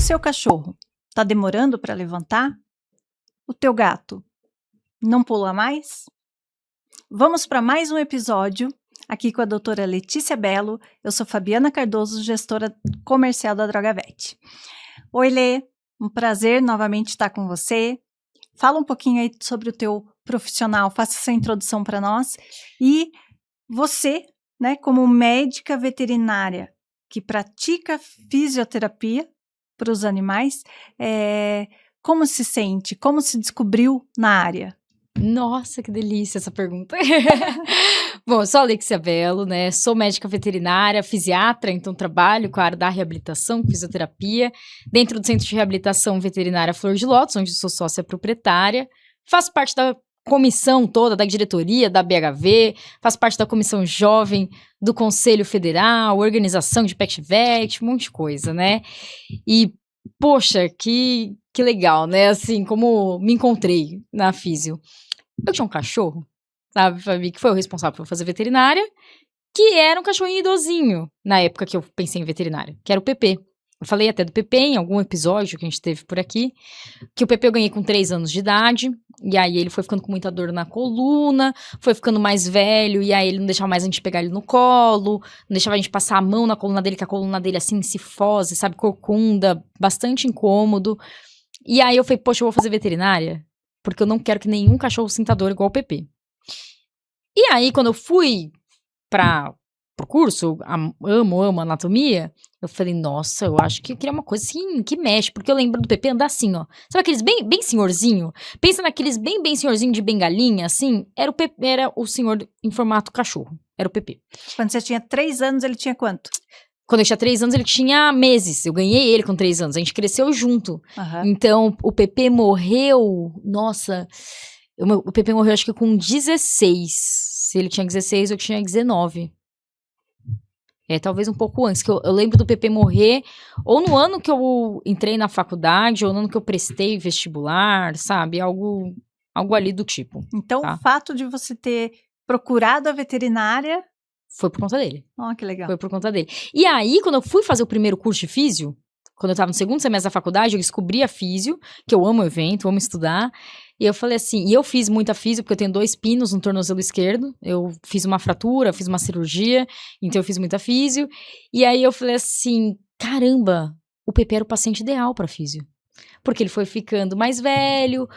seu cachorro está demorando para levantar? O teu gato não pula mais? Vamos para mais um episódio aqui com a doutora Letícia Bello. Eu sou Fabiana Cardoso, gestora comercial da Drogavet. Oi, Lê, um prazer novamente estar com você. Fala um pouquinho aí sobre o teu profissional, faça essa introdução para nós. E você, né, como médica veterinária que pratica fisioterapia para os animais, como se sente? Como se descobriu na área? Nossa, que delícia essa pergunta. Bom, eu sou a Alexia Bello, né? Sou médica veterinária, fisiatra, então trabalho com a área da reabilitação, fisioterapia, dentro do Centro de Reabilitação Veterinária Flor de Lótus, onde sou sócia proprietária. Faço parte da comissão toda, da diretoria da BHV, faço parte da comissão jovem do Conselho Federal, organização de Pet Vet, um monte de coisa, né? E, poxa, que legal, né? Assim, como me encontrei na físio. Eu tinha um cachorro, sabe, Fabi, que foi o responsável por fazer veterinária, que era um cachorrinho idosinho, na época que eu pensei em veterinária, que era o Pepe. Eu falei até do Pepe em algum episódio que a gente teve por aqui, que o Pepe eu ganhei com 3 anos de idade, e aí ele foi ficando com muita dor na coluna, foi ficando mais velho, e aí ele não deixava mais a gente pegar ele no colo, não deixava a gente passar a mão na coluna dele, que a coluna dele assim, cifose, sabe, corcunda, bastante incômodo. E aí eu falei, poxa, eu vou fazer veterinária, porque eu não quero que nenhum cachorro sinta dor igual o Pepe. E aí, quando eu fui pro curso, amo anatomia, eu falei, nossa, eu acho que eu queria uma coisa assim, que mexe, porque eu lembro do Pepe andar assim, ó. Sabe aqueles bem senhorzinho? Pensa naqueles bem senhorzinho de bengalinha, assim, era o Pepe, era o senhor em formato cachorro, era o Pepe. Quando você tinha 3 anos, ele tinha quanto? Quando eu tinha 3 anos, ele tinha meses. Eu ganhei ele com 3 anos. A gente cresceu junto. Uhum. Então, o Pepe morreu... Nossa... O Pepe morreu, acho que com 16. Se ele tinha 16, eu tinha 19. Talvez um pouco antes. Que eu lembro do Pepe morrer ou no ano que eu entrei na faculdade, ou no ano que eu prestei vestibular, sabe? Algo ali do tipo. Então, tá? O fato de você ter procurado a veterinária... Foi por conta dele. Oh, que legal. Foi por conta dele. E aí, quando eu fui fazer o primeiro curso de físio, quando eu tava no segundo semestre da faculdade, eu descobri a físio, que eu amo evento, amo estudar. E eu falei assim, e eu fiz muita físio, porque eu tenho 2 pinos no tornozelo esquerdo. Eu fiz uma fratura, fiz uma cirurgia, então eu fiz muita físio. E aí eu falei assim, caramba, o Pepe era o paciente ideal pra físio. Porque ele foi ficando mais velho,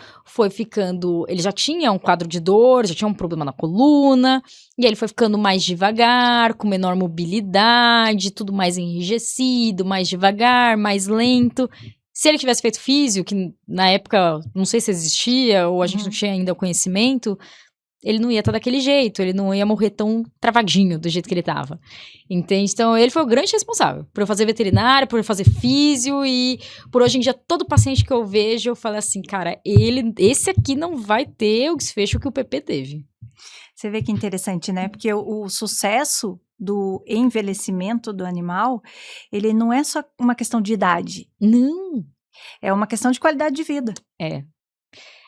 ele já tinha um quadro de dor, já tinha um problema na coluna, e aí ele foi ficando mais devagar, com menor mobilidade, tudo mais enrijecido, mais devagar, mais lento. Se ele tivesse feito físio, que na época, não sei se existia, ou a gente não tinha ainda o conhecimento, ele não ia estar daquele jeito, ele não ia morrer tão travadinho do jeito que ele estava. Entende? Então, ele foi o grande responsável por eu fazer veterinária, por eu fazer físio, e por hoje em dia, todo paciente que eu vejo, eu falo assim, cara, esse aqui não vai ter o desfecho que o Pepe teve. Você vê que interessante, né? Porque o sucesso do envelhecimento do animal, ele não é só uma questão de idade. Não. É uma questão de qualidade de vida.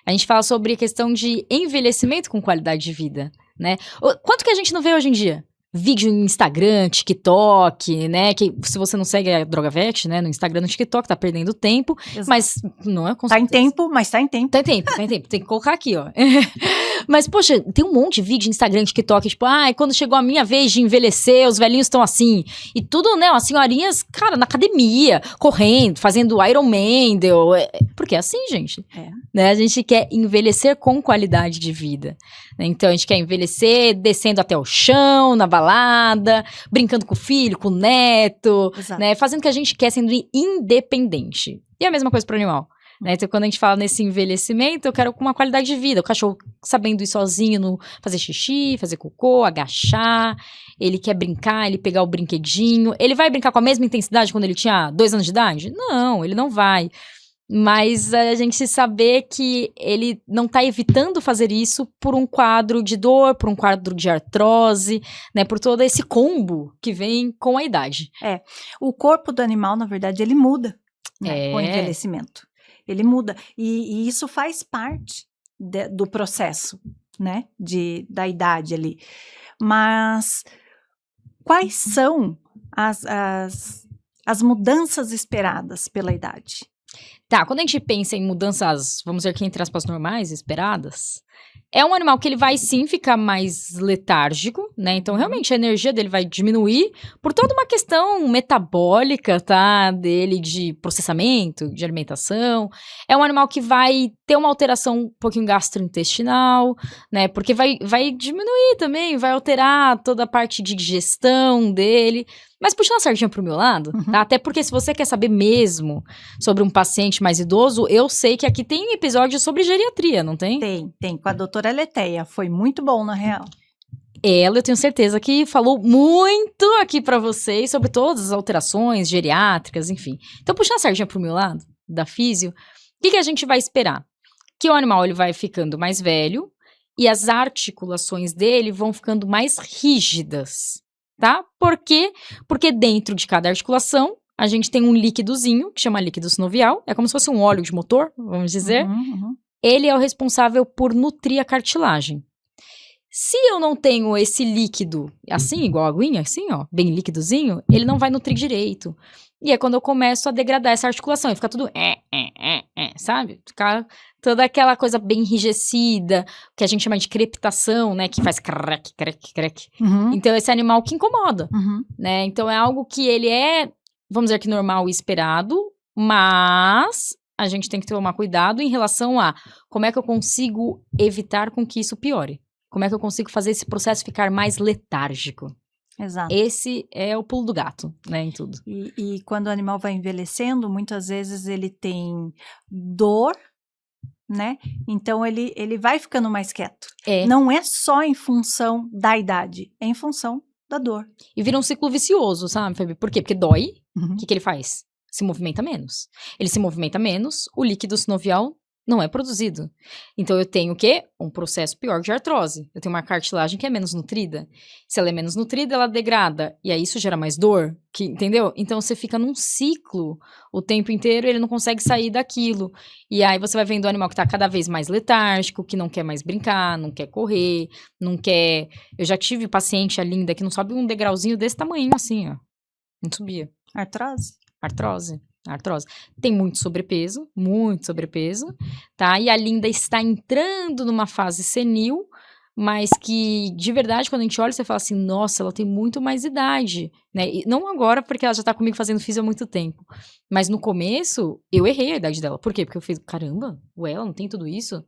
A gente fala sobre a questão de envelhecimento com qualidade de vida, né? Quanto que a gente não vê hoje em dia? Vídeo no Instagram, TikTok, né? Que se você não segue a Drogavet, né? No Instagram, no TikTok, tá perdendo tempo. Exato. Mas não é com Tá em certeza. tempo, mas tá em tempo. Tá em tempo. Tem que colocar aqui, ó. Mas, poxa, tem um monte de vídeo no Instagram, TikTok, tipo, quando chegou a minha vez de envelhecer, os velhinhos estão assim. E tudo, né, as senhorinhas, cara, na academia, correndo, fazendo Ironman, porque é assim, gente. Né? A gente quer envelhecer com qualidade de vida. Né? Então, a gente quer envelhecer descendo até o chão, na balada, brincando com o filho, com o neto, né? Fazendo o que a gente quer, sendo independente. E a mesma coisa pro animal. Né? Então, quando a gente fala nesse envelhecimento, eu quero com uma qualidade de vida. O cachorro sabendo ir sozinho, fazer xixi, fazer cocô, agachar. Ele quer brincar, ele pegar o brinquedinho. Ele vai brincar com a mesma intensidade quando ele tinha 2 anos de idade? Não, ele não vai. Mas a gente saber que ele não está evitando fazer isso por um quadro de dor, por um quadro de artrose, né? Por todo esse combo que vem com a idade. O corpo do animal, na verdade, ele muda, né, com o envelhecimento. Ele muda. E isso faz parte do processo, né? Da idade ali. Mas quais são as as mudanças esperadas pela idade. Tá, quando a gente pensa em mudanças, vamos dizer aqui entre aspas, normais, esperadas, é um animal que ele vai sim ficar mais letárgico, né? Então, realmente, a energia dele vai diminuir por toda uma questão metabólica, tá? Dele de processamento, de alimentação. É um animal que vai ter uma alteração um pouquinho gastrointestinal, né? Porque vai diminuir também, vai alterar toda a parte de digestão dele. Mas puxando a sardinha pro meu lado, tá? Até porque se você quer saber mesmo sobre um paciente mais idoso, eu sei que aqui tem episódio sobre geriatria, não tem? Tem. Com a doutora Leteia. Foi muito bom, na real. Ela, eu tenho certeza que falou muito aqui pra vocês sobre todas as alterações geriátricas, enfim. Então, puxando a sardinha pro meu lado, da físio, o que a gente vai esperar? Que o animal ele vai ficando mais velho e as articulações dele vão ficando mais rígidas, tá? Por quê? Porque dentro de cada articulação, a gente tem um líquidozinho, que chama líquido sinovial, é como se fosse um óleo de motor, vamos dizer. Ele é o responsável por nutrir a cartilagem. Se eu não tenho esse líquido, assim, igual a aguinha, assim, ó, bem líquidozinho, ele não vai nutrir direito. E é quando eu começo a degradar essa articulação, e fica tudo sabe? Fica toda aquela coisa bem enrijecida, que a gente chama de crepitação, né? Que faz crack. Então, esse animal que incomoda, né? Então, é algo que ele é, vamos dizer que normal e esperado, mas a gente tem que tomar cuidado em relação a como é que eu consigo evitar com que isso piore. Como é que eu consigo fazer esse processo ficar mais letárgico? Exato. Esse é o pulo do gato, né, em tudo. E quando o animal vai envelhecendo, muitas vezes ele tem dor, né? Então ele vai ficando mais quieto. Não é só em função da idade, é em função da dor. E vira um ciclo vicioso, sabe, Fabi? Por quê? Porque dói, o que ele faz? Se movimenta menos. Ele se movimenta menos, o líquido sinovial não é produzido. Então, eu tenho o quê? Um processo pior de artrose. Eu tenho uma cartilagem que é menos nutrida. Se ela é menos nutrida, ela degrada. E aí, isso gera mais dor, entendeu? Então, você fica num ciclo o tempo inteiro e ele não consegue sair daquilo. E aí, você vai vendo o animal que tá cada vez mais letárgico, que não quer mais brincar, não quer correr, não quer... Eu já tive paciente, a linda, que não sobe um degrauzinho desse tamanho, assim, ó. Não subia. Artrose. Tem muito sobrepeso, tá? E a Linda está entrando numa fase senil, mas que, de verdade, quando a gente olha, você fala assim, nossa, ela tem muito mais idade, né? E não agora, porque ela já tá comigo fazendo físio há muito tempo. Mas no começo, eu errei a idade dela. Por quê? Porque eu fiz, caramba, ela não tem tudo isso?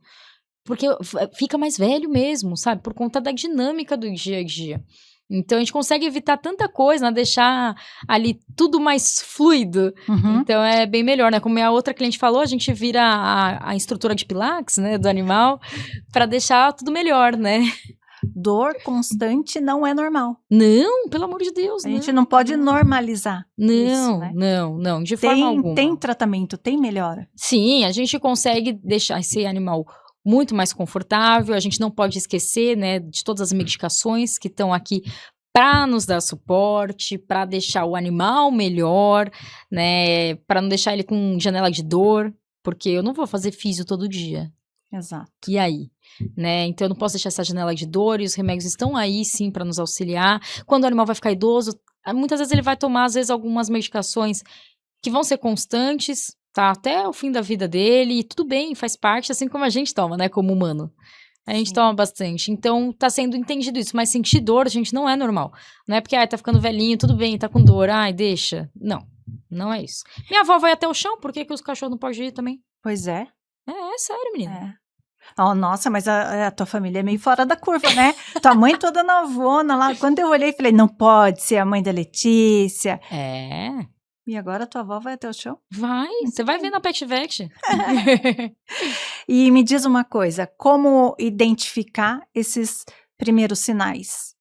Porque fica mais velho mesmo, sabe? Por conta da dinâmica do dia a dia. Então, a gente consegue evitar tanta coisa, né? Deixar ali tudo mais fluido. Então, é bem melhor, né? Como a outra cliente falou, a gente vira a instrutora de Pilates, né? Do animal, para deixar tudo melhor, né? Dor constante não é normal. Não, pelo amor de Deus, A gente não pode normalizar isso, né? Não, de forma alguma. Tem tratamento, tem melhora. Sim, a gente consegue deixar esse animal muito mais confortável, a gente não pode esquecer, né, de todas as medicações que estão aqui para nos dar suporte, para deixar o animal melhor, né, para não deixar ele com janela de dor, porque eu não vou fazer físio todo dia. Exato. E aí? Né, então eu não posso deixar essa janela de dor e os remédios estão aí sim para nos auxiliar. Quando o animal vai ficar idoso, muitas vezes ele vai tomar, às vezes, algumas medicações que vão ser constantes, tá, até o fim da vida dele, e tudo bem, faz parte, assim como a gente toma, né, como humano. A gente toma bastante, então tá sendo entendido isso, mas sentir dor, gente, não é normal. Não é porque, tá ficando velhinho, tudo bem, tá com dor, deixa. Não é isso. Minha avó vai até o chão, por que os cachorros não podem ir também? Pois é. É sério, menina. Oh, nossa, mas a tua família é meio fora da curva, né? Tua mãe toda novona lá, quando eu olhei, falei, não pode ser a mãe da Letícia. E agora a tua avó vai até o chão? Vai, você vai ver na Pet Vet. E me diz uma coisa, como identificar esses primeiros sinais?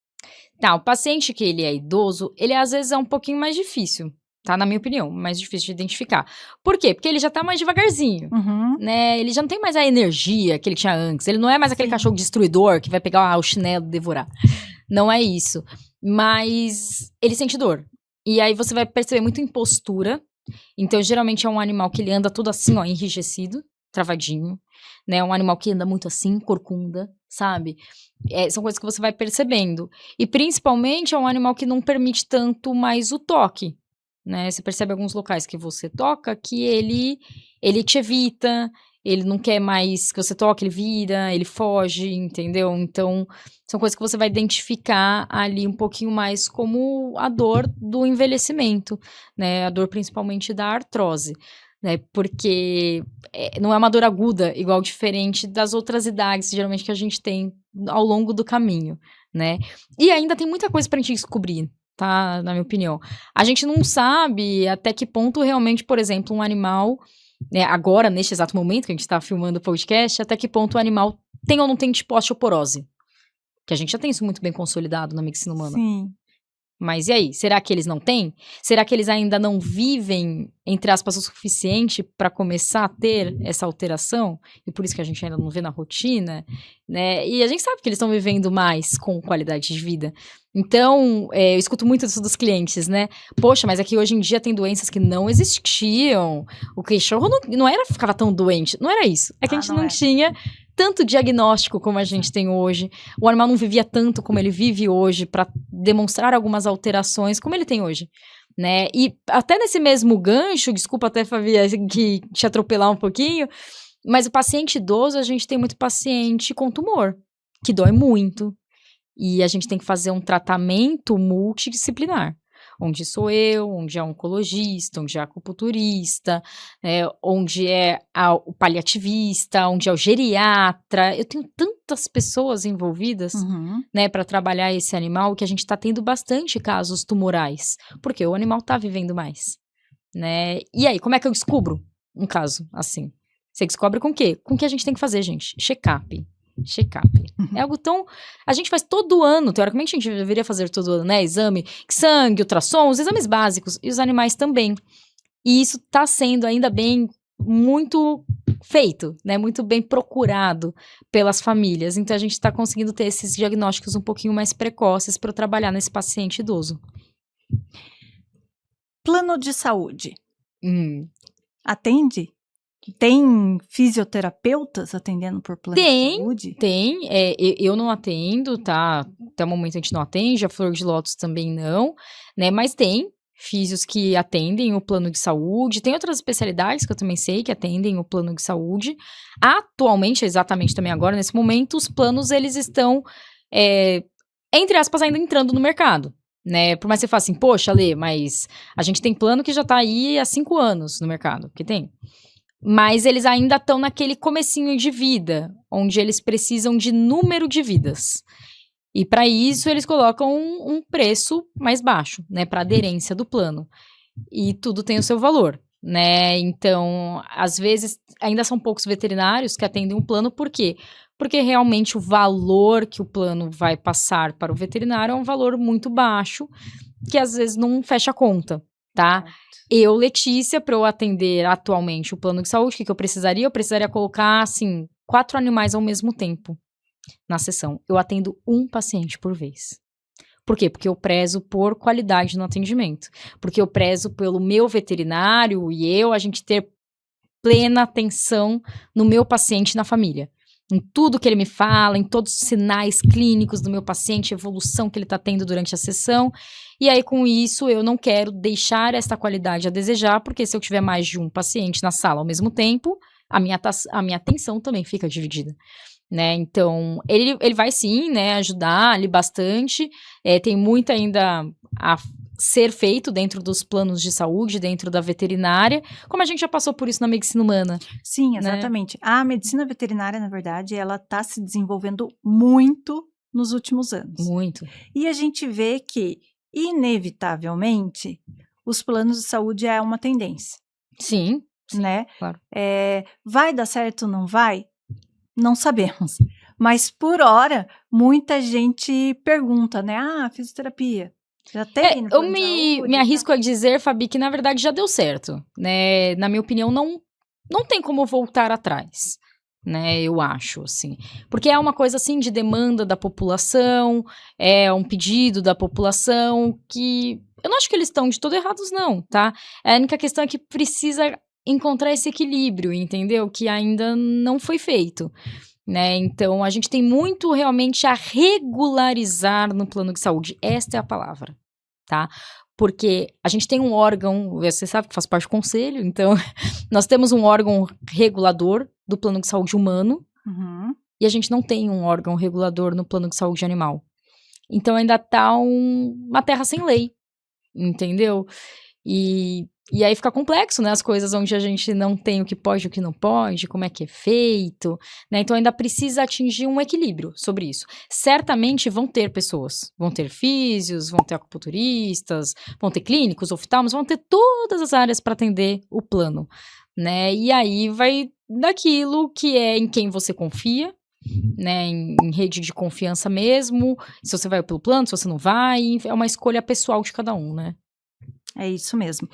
Tá, o paciente que ele é idoso, ele às vezes é um pouquinho mais difícil, tá? Na minha opinião, mais difícil de identificar. Por quê? Porque ele já tá mais devagarzinho, né? Ele já não tem mais a energia que ele tinha antes. Ele não é mais aquele cachorro destruidor que vai pegar o chinelo e devorar. Não é isso. Mas ele sente dor. E aí você vai perceber muito impostura. Então, geralmente é um animal que ele anda todo assim, ó, enrijecido, travadinho, né? Um animal que anda muito assim, corcunda, sabe? São coisas que você vai percebendo. E principalmente é um animal que não permite tanto mais o toque. né? Você percebe alguns locais que você toca que ele te evita, ele não quer mais que você toque, ele vira, ele foge, entendeu? Então, são coisas que você vai identificar ali um pouquinho mais como a dor do envelhecimento, né? A dor principalmente da artrose, né? Porque não é uma dor aguda, igual diferente das outras idades, geralmente, que a gente tem ao longo do caminho, né? E ainda tem muita coisa pra gente descobrir, tá? Na minha opinião. A gente não sabe até que ponto realmente, por exemplo, um animal, né, agora, neste exato momento que a gente tá filmando o podcast, até que ponto o animal tem ou não tem tipo osteoporose. Que a gente já tem isso muito bem consolidado na medicina humana. Sim. Mas e aí? Será que eles não têm? Será que eles ainda não vivem, entre aspas, o suficiente para começar a ter essa alteração? E por isso que a gente ainda não vê na rotina, né? E a gente sabe que eles estão vivendo mais com qualidade de vida. Então, eu escuto muito isso dos clientes, né? Poxa, mas aqui hoje em dia tem doenças que não existiam. O cachorro não ficava tão doente. Não era isso. É que a gente não tinha tanto diagnóstico como a gente tem hoje. O animal não vivia tanto como ele vive hoje para demonstrar algumas alterações como ele tem hoje, né? E até nesse mesmo gancho, desculpa até, Fabi, que te atropelar um pouquinho, mas o paciente idoso, a gente tem muito paciente com tumor, que dói muito. E a gente tem que fazer um tratamento multidisciplinar. Onde sou eu, onde é o oncologista, onde é a acupunturista, onde é o paliativista, onde é o geriatra. Eu tenho tantas pessoas envolvidas, né, para trabalhar esse animal, que a gente está tendo bastante casos tumorais, porque o animal está vivendo mais, né? E aí, como é que eu descubro um caso assim? Você descobre com o quê? Com o que a gente tem que fazer, gente? Check-up. É algo tão... A gente faz todo ano, teoricamente a gente deveria fazer todo ano, né? Exame, sangue, ultrassom, os exames básicos, e os animais também. E isso tá sendo ainda bem muito feito, né? Muito bem procurado pelas famílias. Então a gente tá conseguindo ter esses diagnósticos um pouquinho mais precoces para trabalhar nesse paciente idoso. Plano de saúde. Atende? Tem fisioterapeutas atendendo por plano de saúde? Tem. Eu não atendo, tá? Até o momento a gente não atende, a Flor de Lótus também não, né? Mas tem físios que atendem o plano de saúde, tem outras especialidades que eu também sei que atendem o plano de saúde. Atualmente, exatamente também agora, nesse momento, os planos, eles estão, entre aspas, ainda entrando no mercado, né? Por mais que você fale assim, poxa, Lê, mas a gente tem plano que já tá aí há 5 anos no mercado, que tem. Mas eles ainda estão naquele comecinho de vida, onde eles precisam de número de vidas. E para isso eles colocam um preço mais baixo, né, para aderência do plano. E tudo tem o seu valor, né? Então, às vezes, ainda são poucos veterinários que atendem um plano, por quê? Porque realmente o valor que o plano vai passar para o veterinário é um valor muito baixo, que às vezes não fecha a conta, tá? Eu, Letícia, para eu atender atualmente o plano de saúde, o que eu precisaria? Eu precisaria colocar, assim, 4 animais ao mesmo tempo na sessão. Eu atendo um paciente por vez. Por quê? Porque eu prezo por qualidade no atendimento. Porque eu prezo pelo meu veterinário e a gente ter plena atenção no meu paciente e na família. Em tudo que ele me fala, em todos os sinais clínicos do meu paciente, a evolução que ele está tendo durante a sessão. E aí, com isso, eu não quero deixar essa qualidade a desejar, porque se eu tiver mais de um paciente na sala ao mesmo tempo, a minha atenção também fica dividida, né? Então, ele vai sim, né, ajudar ali bastante. Tem muito ainda a ser feito dentro dos planos de saúde, dentro da veterinária, como a gente já passou por isso na medicina humana. Sim, exatamente. Né? A medicina veterinária, na verdade, ela está se desenvolvendo muito nos últimos anos. Muito. E a gente vê que, inevitavelmente, os planos de saúde é uma tendência. Sim, né? Claro. Vai dar certo ou não vai? Não sabemos. Mas, por hora, muita gente pergunta, né? fisioterapia. Já tem? Eu me arrisco a dizer, Fabi, que na verdade já deu certo, né? Na minha opinião, não tem como voltar atrás, né? Eu acho, assim. Porque é uma coisa, assim, de demanda da população, é um pedido da população que... Eu não acho que eles estão de todo errados, não, tá? A única questão é que precisa encontrar esse equilíbrio, entendeu? Que ainda não foi feito, né? Então, a gente tem muito realmente a regularizar no plano de saúde. Esta é a palavra, tá? porque a gente tem um órgão, você sabe que faz parte do conselho, então nós temos um órgão regulador do plano de saúde humano, e a gente não tem um órgão regulador no plano de saúde animal. Então ainda tá uma terra sem lei, entendeu? E aí fica complexo, né, as coisas onde a gente não tem o que pode e o que não pode, como é que é feito, né, então ainda precisa atingir um equilíbrio sobre isso. Certamente vão ter pessoas, vão ter físios, vão ter acupunturistas, vão ter clínicos, oftalmos, vão ter todas as áreas para atender o plano, né, e aí vai daquilo que é em quem você confia, né, em rede de confiança mesmo, se você vai pelo plano, se você não vai, é uma escolha pessoal de cada um, né. É isso mesmo.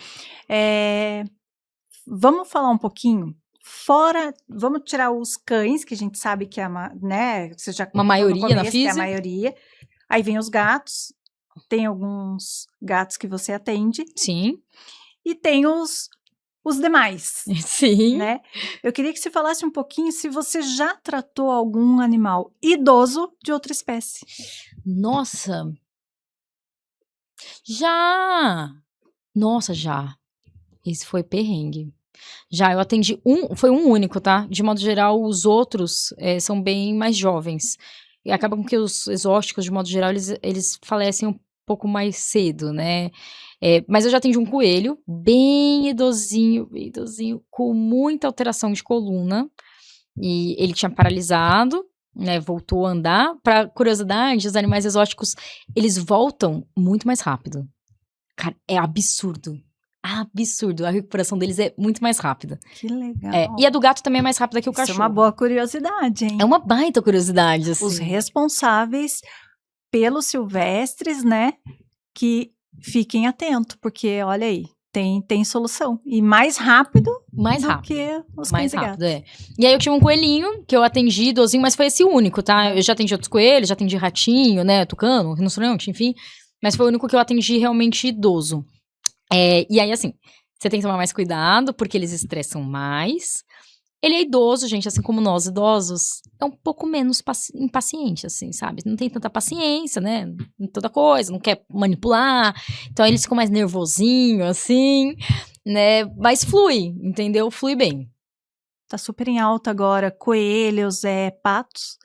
Vamos falar um pouquinho, vamos tirar os cães, que a gente sabe que é né, você já uma maioria começo, na que é física. a maioria. Aí vem os gatos, tem alguns gatos que você atende. Sim. E tem os demais. Sim. Né? Eu queria que você falasse um pouquinho se você já tratou algum animal idoso de outra espécie. Nossa! Já! Nossa, já. Esse foi perrengue. Já, eu atendi foi um único, tá? De modo geral, os outros são bem mais jovens. E acaba com que os exóticos, de modo geral, eles falecem um pouco mais cedo, né? Mas eu já atendi um coelho, bem idosinho, com muita alteração de coluna. E ele tinha paralisado, né? Voltou a andar. Pra curiosidade, os animais exóticos, eles voltam muito mais rápido. Cara, é absurdo. Absurdo. A recuperação deles é muito mais rápida. Que legal. E a do gato também é mais rápida que o cachorro. Isso é uma boa curiosidade, hein? É uma baita curiosidade, assim. Os responsáveis pelos silvestres, né? Que fiquem atentos, porque, olha aí, tem solução. E mais rápido do que os cães e gatos. E aí eu tinha um coelhinho que eu atendi idosinho, mas foi esse único, tá? Eu já atendi outros coelhos, já atendi ratinho, né? Tucano, rinoceronte, enfim. Mas foi o único que eu atendi realmente idoso. E aí, assim, você tem que tomar mais cuidado, porque eles estressam mais. Ele é idoso, gente, assim como nós idosos, é um pouco menos impaciente, assim, sabe? Não tem tanta paciência, né? Em toda coisa, não quer manipular. Então, eles ficam mais nervosinho, assim, né? Mas flui, entendeu? Flui bem. Tá super em alta agora, coelhos, patos.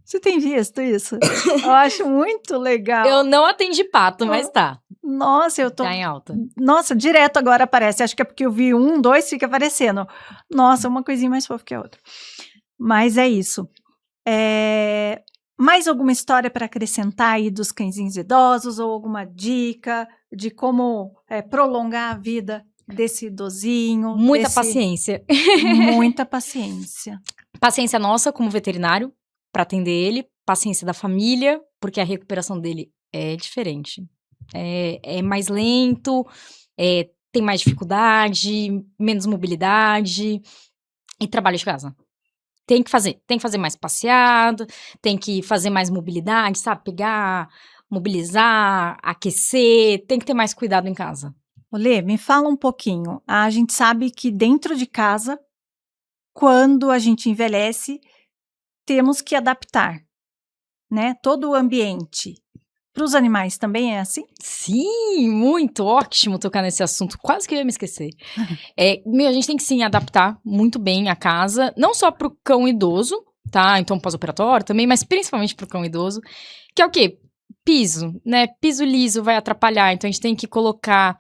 Você tem visto isso? Eu acho muito legal. Eu não atendi pato, mas tá. Nossa, eu tô... Tá em alta. Nossa, direto agora aparece. Acho que é porque eu vi 1, 2, fica aparecendo. Nossa, uma coisinha mais fofa que a outra. Mas é isso. Mais alguma história para acrescentar aí dos cãezinhos idosos? Ou alguma dica de como prolongar a vida desse idosinho? Muita paciência. Muita paciência. Paciência nossa como veterinário para atender ele. Paciência da família, porque a recuperação dele é diferente. É mais lento, tem mais dificuldade, menos mobilidade e trabalho de casa. Tem que fazer mais passeado, tem que fazer mais mobilidade, sabe? Pegar, mobilizar, aquecer, tem que ter mais cuidado em casa. Olê, me fala um pouquinho. A gente sabe que dentro de casa, quando a gente envelhece, temos que adaptar, né? Todo o ambiente. Para os animais também é assim? Sim, muito ótimo tocar nesse assunto. Quase que eu ia me esquecer. A gente tem que sim adaptar muito bem a casa, não só para o cão idoso, tá? Então pós-operatório também, mas principalmente para o cão idoso, que é o quê? Piso, né? Piso liso vai atrapalhar, então a gente tem que colocar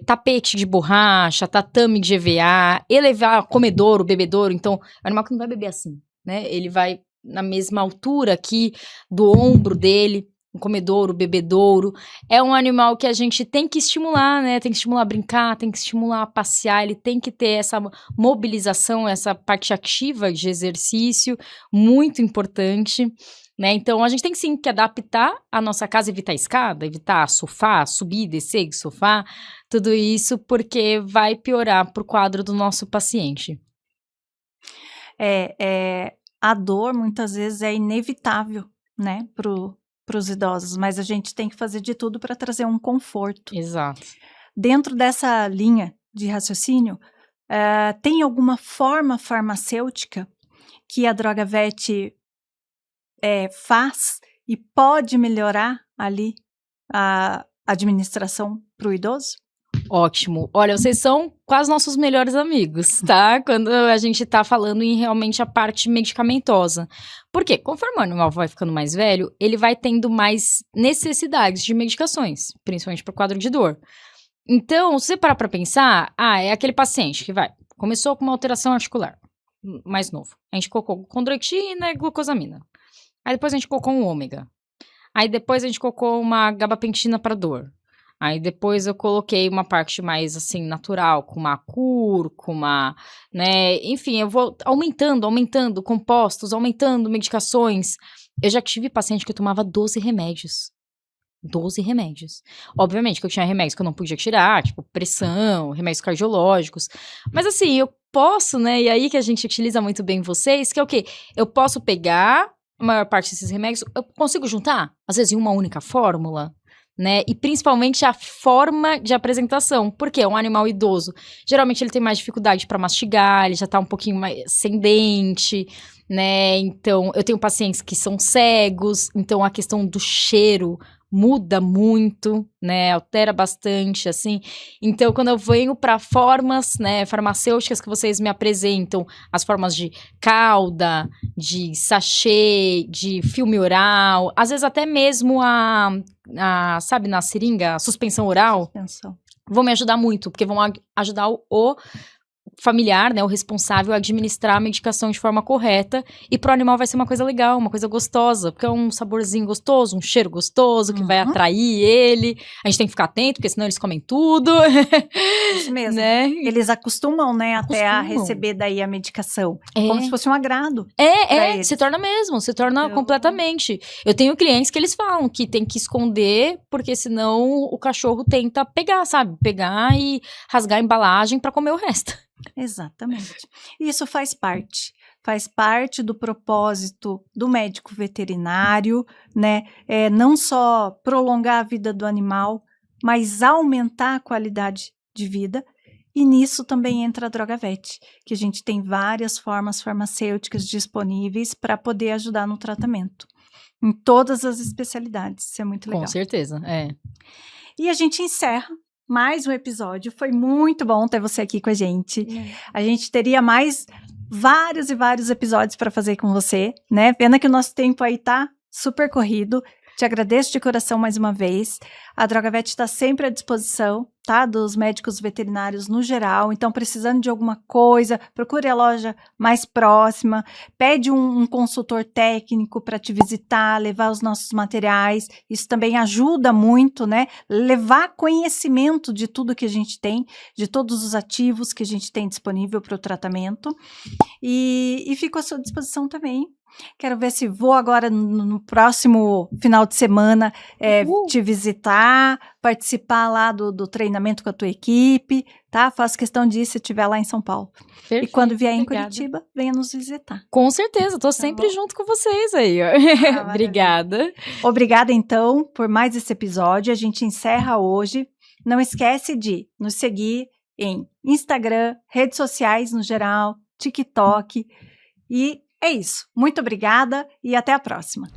tapete de borracha, tatame de EVA, elevar comedouro, bebedouro. Então, o animal que não vai beber assim, né? Ele vai na mesma altura aqui do ombro dele. Um comedouro, bebedouro, é um animal que a gente tem que estimular, né? Tem que estimular a brincar, tem que estimular a passear, ele tem que ter essa mobilização, essa parte ativa de exercício, muito importante, né? Então, a gente tem sim que adaptar a nossa casa, evitar escada, evitar sofá, subir, descer de sofá, tudo isso porque vai piorar pro quadro do nosso paciente. A dor, muitas vezes, é inevitável, né? Para os idosos, mas a gente tem que fazer de tudo para trazer um conforto. Exato. Dentro dessa linha de raciocínio, tem alguma forma farmacêutica que a Drogavet faz e pode melhorar ali a administração para o idoso? Ótimo. Olha, vocês são quase nossos melhores amigos, tá? Quando a gente tá falando em realmente a parte medicamentosa. Por quê? Conforme o animal vai ficando mais velho, ele vai tendo mais necessidades de medicações, principalmente para o quadro de dor. Então, se você parar para pensar, é aquele paciente que começou com uma alteração articular, mais novo. A gente colocou condroitina e glucosamina. Aí depois a gente colocou um ômega. Aí depois a gente colocou uma gabapentina para dor. Aí depois eu coloquei uma parte mais, assim, natural, com uma cúrcuma, né? Enfim, eu vou aumentando compostos, aumentando medicações. Eu já tive paciente que eu tomava 12 remédios. 12 remédios. Obviamente que eu tinha remédios que eu não podia tirar, tipo pressão, remédios cardiológicos. Mas assim, eu posso, né? E aí que a gente utiliza muito bem vocês, que é o quê? Eu posso pegar a maior parte desses remédios, eu consigo juntar, às vezes, em uma única fórmula, né? E principalmente a forma de apresentação. Porque um animal idoso, geralmente ele tem mais dificuldade para mastigar, ele já tá um pouquinho mais sem dente, né? Então, eu tenho pacientes que são cegos, então a questão do cheiro muda muito, né, altera bastante, assim. Então, quando eu venho para formas, né, farmacêuticas que vocês me apresentam, as formas de calda, de sachê, de filme oral, às vezes até mesmo sabe, na seringa, a suspensão oral, vão me ajudar muito, porque vão ajudar o familiar, né, o responsável a administrar a medicação de forma correta, e pro animal vai ser uma coisa legal, uma coisa gostosa, porque é um saborzinho gostoso, um cheiro gostoso, que vai atrair ele. A gente tem que ficar atento, porque senão eles comem tudo. Isso mesmo. Né? Eles acostumam, né, até a receber daí a medicação. Como se fosse um agrado. Se torna completamente. Eu tenho clientes que eles falam que tem que esconder, porque senão o cachorro tenta pegar, sabe? Pegar e rasgar a embalagem para comer o resto. Exatamente. Isso faz parte do propósito do médico veterinário, né? Não só prolongar a vida do animal, mas aumentar a qualidade de vida. E nisso também entra a Drogavet, que a gente tem várias formas farmacêuticas disponíveis para poder ajudar no tratamento, em todas as especialidades. Isso é muito legal. Com certeza, E a gente encerra mais um episódio. Foi muito bom ter você aqui com a gente. A gente teria mais vários e vários episódios para fazer com você, né? Pena que o nosso tempo aí tá super corrido. Te agradeço de coração mais uma vez. A Drogavet está sempre à disposição, tá? Dos médicos veterinários no geral. Então, precisando de alguma coisa, procure a loja mais próxima. Pede um consultor técnico para te visitar, levar os nossos materiais. Isso também ajuda muito, né? Levar conhecimento de tudo que a gente tem, de todos os ativos que a gente tem disponível para o tratamento. E fico à sua disposição também. Quero ver se vou agora no próximo final de semana te visitar, participar lá do treinamento com a tua equipe, tá? Faço questão disso se estiver lá em São Paulo. Perfeito, e quando vier em Curitiba, venha nos visitar. Com certeza, tô sempre junto com vocês aí. Obrigada. Obrigada, então, por mais esse episódio. A gente encerra hoje. Não esquece de nos seguir em Instagram, redes sociais no geral, TikTok e é isso. Muito obrigada e até a próxima.